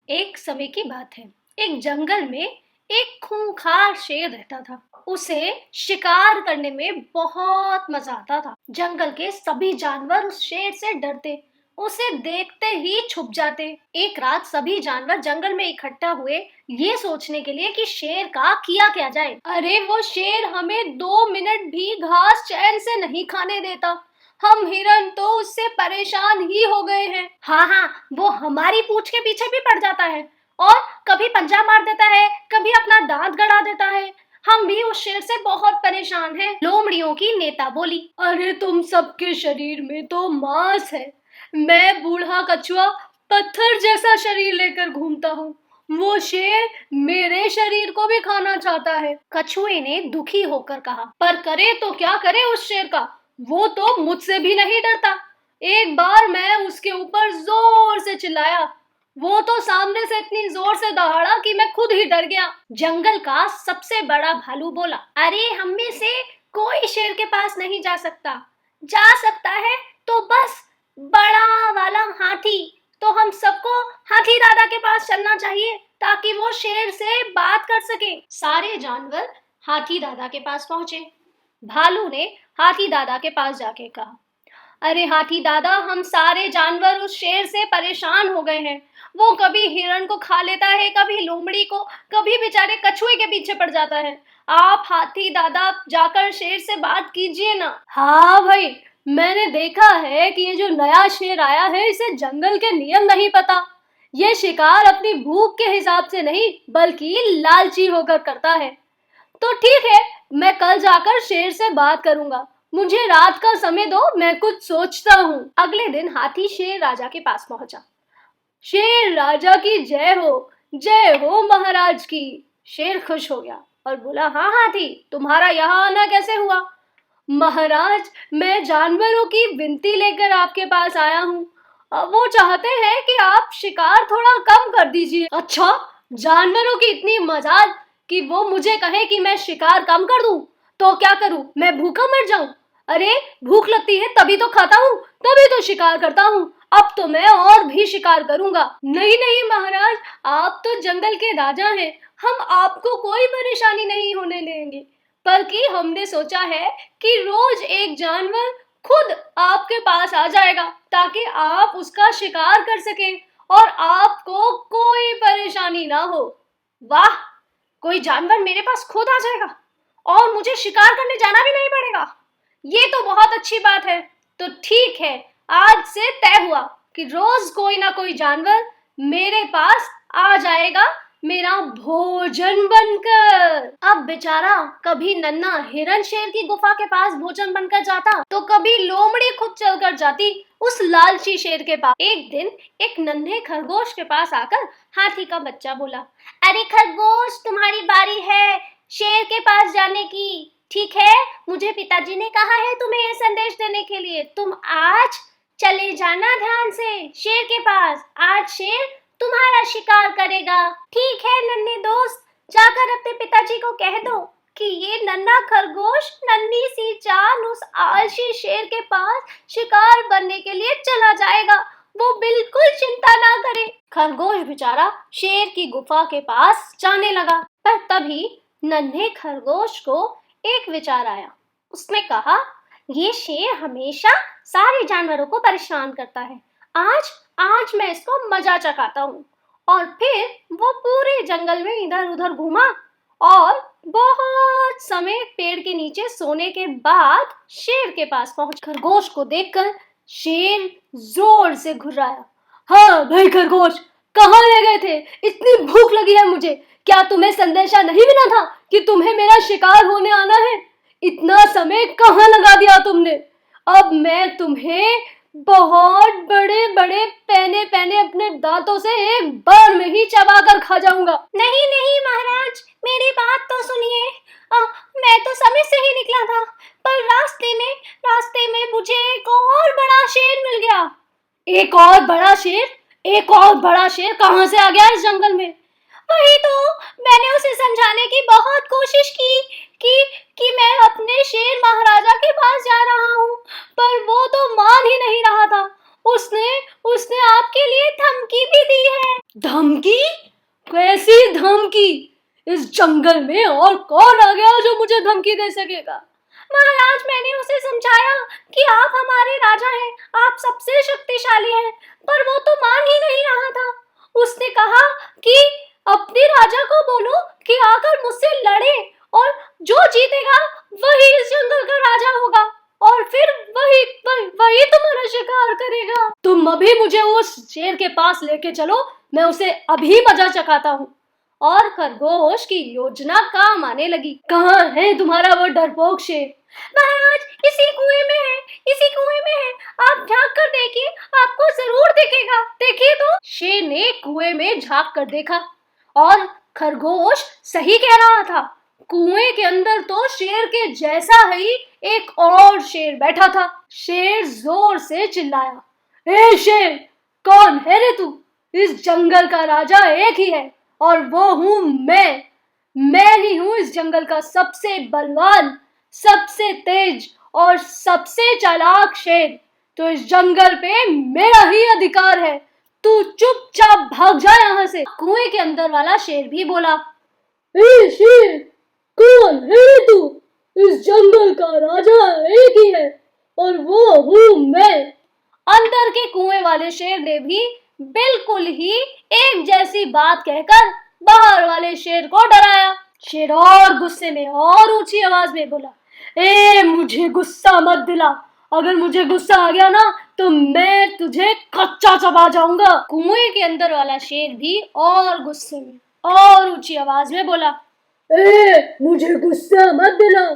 एक समय की बात है। एक जंगल में एक खूंखार शेर रहता था। उसे शिकार करने में बहुत मजा आता था। जंगल के सभी जानवर उस शेर से डरते, उसे देखते ही छुप जाते। एक रात सभी जानवर जंगल में इकट्ठा हुए, ये सोचने के लिए कि शेर का किया क्या जाए। अरे वो शेर हमें 2 मिनट भी घास चैन से नहीं खाने देता। हम हिरन तो उससे परेशान ही हो गए हैं। हाँ हाँ, वो हमारी पूंछ के पीछे भी पड़ जाता है और कभी पंजा मार देता है, कभी अपना दांत गड़ा देता है। हम भी उस शेर से बहुत परेशान हैं। लोमड़ियों की नेता बोली, अरे तुम सबके शरीर में तो मांस है। मैं बूढ़ा कछुआ पत्थर जैसा शरीर लेकर घूमता हूँ। वो शेर मेरे शरीर को भी खाना चाहता है। कछुए ने दुखी होकर कहा, पर करे तो क्या करे उस शेर का, वो तो मुझसे भी नहीं डरता। एक बार मैं उसके ऊपर जोर से चिल्लाया, वो तो सामने से इतनी जोर से दहाड़ा कि मैं खुद ही डर गया। जंगल का सबसे बड़ा भालू बोला, अरे हम में से कोई शेर के पास नहीं जा सकता। जा सकता है तो बस बड़ा वाला हाथी। तो हम सबको हाथी दादा के पास चलना चाहिए ताकि वो शेर से बात कर सके। सारे जानवर हाथी दादा के पास पहुंचे। भालू ने हाथी दादा के पास जाके कहा, अरे हाथी दादा, हम सारे जानवर उस शेर से परेशान हो गए हैं। वो कभी हिरण को खा लेता है, कभी लोमड़ी को, कभी बेचारे कछुए के पीछे पड़ जाता है। आप हाथी दादा जाकर शेर से बात कीजिए ना। हाँ भाई, मैंने देखा है कि ये जो नया शेर आया है, इसे जंगल के नियम नहीं पता। ये शिकार अपनी भूख के हिसाब से नहीं बल्कि लालची होकर करता है। तो ठीक है, मैं कल जाकर शेर से बात करूंगा। मुझे रात का समय दो, मैं कुछ सोचता हूँ। अगले दिन हाथी शेर राजा के पास पहुंचा। शेर राजा की जय हो महाराज की। शेर खुश हो गया और बोला, हाँ हाथी, तुम्हारा यहाँ आना कैसे हुआ? महाराज, मैं जानवरों की विनती लेकर आपके पास आया हूँ। वो चाहते हैं कि आप शिकार थोड़ा कम कर दीजिए। अच्छा, जानवरों की इतनी मजाल कि वो मुझे कहे कि मैं शिकार कम कर दूं, तो क्या करूं? मैं भूखा मर जाऊं? अरे भूख लगती है तभी तो खाता हूँ, तभी तो शिकार करता हूँ। अब तो मैं और भी शिकार करूंगा। नहीं नहीं महाराज, आप तो जंगल के राजा हैं, हम आपको कोई परेशानी नहीं होने देंगे। बल्कि हमने सोचा है कि रोज एक जानवर खुद आपके पास आ जाएगा ताकि आप उसका शिकार कर सकें और आपको कोई परेशानी ना हो। वाह, कोई जानवर मेरे पास खुद आ जाएगा और मुझे शिकार करने जाना भी नहीं पड़ेगा। ये तो बहुत अच्छी बात है। तो ठीक है, आज से तय हुआ कि रोज कोई ना कोई जानवर मेरे पास आ जाएगा मेरा भोजन बनकर। अब बेचारा कभी नन्हा हिरन शेर की गुफा के पास भोजन बनकर जाता, तो कभी लोमड़ी खुद चलकर जाती उस लालची शेर के पास। एक दिन एक नन्हे खरगोश के पास आकर हाथी का बच्चा बोला, अरे खरगोश, तुम्हारी बारी है शेर के पास जाने की। ठीक है, मुझे पिताजी ने कहा है तुम्हें यह संदेश देने के लिए। तुम आज चले जाना ध्यान से शेर के पास। आज शेर तुम्हारा शिकार करेगा। ठीक है नन्हे दोस्त, जाकर अपने पिताजी को कह दो कि ये नन्हा खरगोश नन्ही सी जान उस आलसी शेर के पास शिकार बनने के लिए चला जाएगा। वो बिल्कुल चिंता ना करे। खरगोश बेचारा शेर की गुफा के पास जाने लगा, पर तभी नन्हे खरगोश को एक विचार आया। उसने कहा, ये शेर हमेशा सारे जानवरों को परेशान करता है। आज आज मैं इसको मजा चखाता हूँ। और फिर वो पूरे जंगल में इधर उधर घूमा और बहुत समय पेड़ के नीचे सोने के बाद शेर के पास पहुंच। खरगोश को देखकर शेर जोर से घुर्राया। हाँ भाई खरगोश, कहाँ रह गए थे? इतनी भूख लगी है मुझे। क्या तुम्हें संदेशा नहीं मिला था कि तुम्हें मेरा शिकार होने आना है? इतना समय कहाँ लगा दिया तुमने? अब मैं तुम्हें बहुत बड़े बड़े पैने पैने अपने दांतों से एक बार में ही चबा कर खा जाऊंगा। नहीं नहीं महाराज, मेरी बात तो सुनिए। मैं तो समय से ही निकला था, पर रास्ते में मुझे एक और बड़ा शेर मिल गया। एक और बड़ा शेर? एक और बड़ा शेर कहाँ से आ गया इस जंगल में? वही तो मैंने उसे समझाने की बहुत कोशिश की कि मैं अपने शेर महाराजा के पास जा रहा हूँ, पर वो तो मान ही नहीं रहा था। उसने उसने आपके लिए धमकी भी दी है। धमकी? कैसी धमकी? इस जंगल में और कौन आ गया जो मुझे धमकी दे सकेगा? महाराज, मैंने उसे समझाया कि आप हमारे राजा हैं, आप सबसे शक्तिशाली हैं, पर वो तो मान ही नहीं रहा था। उसने कहा कि अपने राजा को बोलो कि आकर मुझसे लड़े और जो जीतेगा वही इस जंगल का राजा होगा और फिर वही वही, वही तुम्हारा शिकार करेगा। तुम अभी मुझे उस शेर के पास लेके चलो, मैं उसे अभी मजा चखाता हूँ। और खरगोश की योजना काम आने लगी। कहाँ है तुम्हारा वो डरपोक शेर? महाराज, इसी कुएं में है, इसी कुएं में है। आप झांक कर देखिए, आपको जरूर दिखेगा। देखिए तो। शेर ने कुएं में झांक कर देखा और खरगोश सही कह रहा था। कुएं के अंदर तो शेर के जैसा ही एक और शेर बैठा था। शेर जोर से चिल्लाया, ए शेर, कौन है रे तू? इस जंगल का राजा एक ही है और वो हूँ मैं ही हूँ इस जंगल का सबसे बलवान, सबसे तेज और सबसे चालाक शेर। तो इस जंगल पे मेरा ही अधिकार है। तू चुपचाप भाग जा यहाँ से। कुएं के अंदर वाला शेर भी बोला, ए शेर, कौन है तू? इस जंगल का राजा एक ही है और वो हूँ मैं। अंदर के कुएं वाले शेर ने भी बिल्कुल ही एक जैसी बात कहकर बाहर वाले शेर को डराया। शेर और गुस्से में और ऊंची आवाज में बोला, ए मुझे गुस्सा मत दिला, अगर मुझे गुस्सा आ गया ना तो मैं तुझे कच्चा चबा जाऊंगा। कुएं के अंदर वाला शेर भी और गुस्से में और ऊंची आवाज में बोला, ए मुझे गुस्सा मत दिला,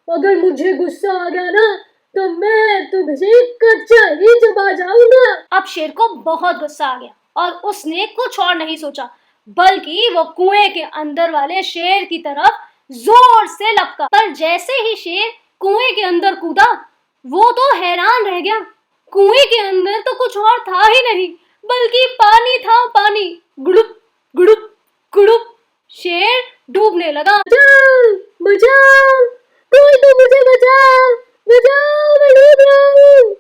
अगर मुझे गुस्सा आ गया ना तो मैं तुझे कच्चा ही चबा जाऊंगा। अब शेर को बहुत गुस्सा आ गया और उसने कुछ और नहीं सोचा, बल्कि वो कुएं के अंदर वाले शेर की तरफ जोर से लपका। पर जैसे ही शेर कुएं के अंदर कूदा, वो तो हैरान रह गया। कुएं के अंदर तो कुछ और था ही नहीं, बल्कि पानी था, पानी। गुड़ुप गुड़ुप गुड़ुप। शेर डूबने लगा। बचाओ, बचाओ, कोई तो मुझे बचाओ, बचाओ, मैं डूब रहा हूँ।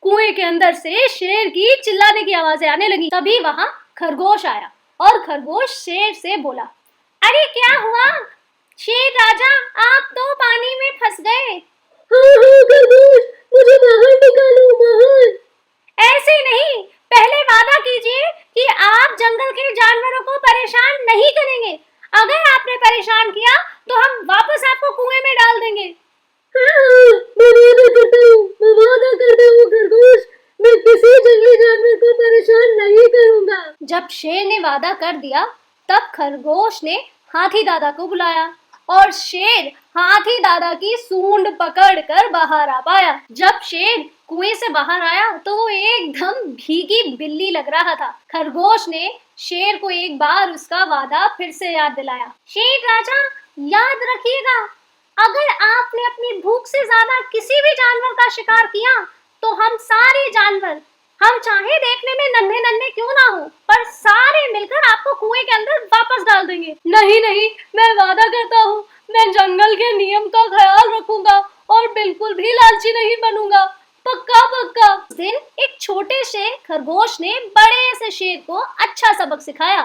कुएं के अंदर से शेर की चिल्लाने की आवाजें आने लगी। तभी वहां खरगोश आया और खरगोश शेर से बोला, अरे क्या हुआ शेर राजा, आप तो पानी में फंस गए। हाँ खरगोश, मुझे बाहर निकालो, बाहर। ऐसे नहीं, पहले वादा कीजिए कि आप जंगल के जानवरों को परेशान नहीं करेंगे। अगर आपने परेशान किया तो हम वापस आपको कुएं में डाल देंगे। हाँ, मैं वादा करता हूँ, मैं वादा करता हूँ खरगोश, मैं किसी जंगली जानवर को परेशान नहीं करूंगा। जब शेर ने वादा कर दिया, तब खरगोश ने हाथी दादा को बुलाया और शेर हाथी दादा की सूंड पकड़कर बाहर आ पाया। जब शेर कुएं से बाहर आया तो वो एकदम भीगी बिल्ली लग रहा था। खरगोश ने शेर को एक बार उसका वादा फिर से याद दिलाया। शेर राजा, याद रखिएगा, अगर आपने अपनी भूख से ज्यादा किसी भी जानवर का शिकार किया तो हम सारे जानवर, हम चाहे देखने में नन्हे नन्हे क्यों ना हो, पर सारे मिलकर आपको कुएं के अंदर वापस डाल देंगे। नहीं नहीं, मैं वादा करता हूँ, मैं जंगल के नियम का ख्याल रखूंगा और बिल्कुल भी लालची नहीं बनूंगा, पक्का पक्का। उस दिन एक छोटे से खरगोश ने बड़े से शेर को अच्छा सबक सिखाया।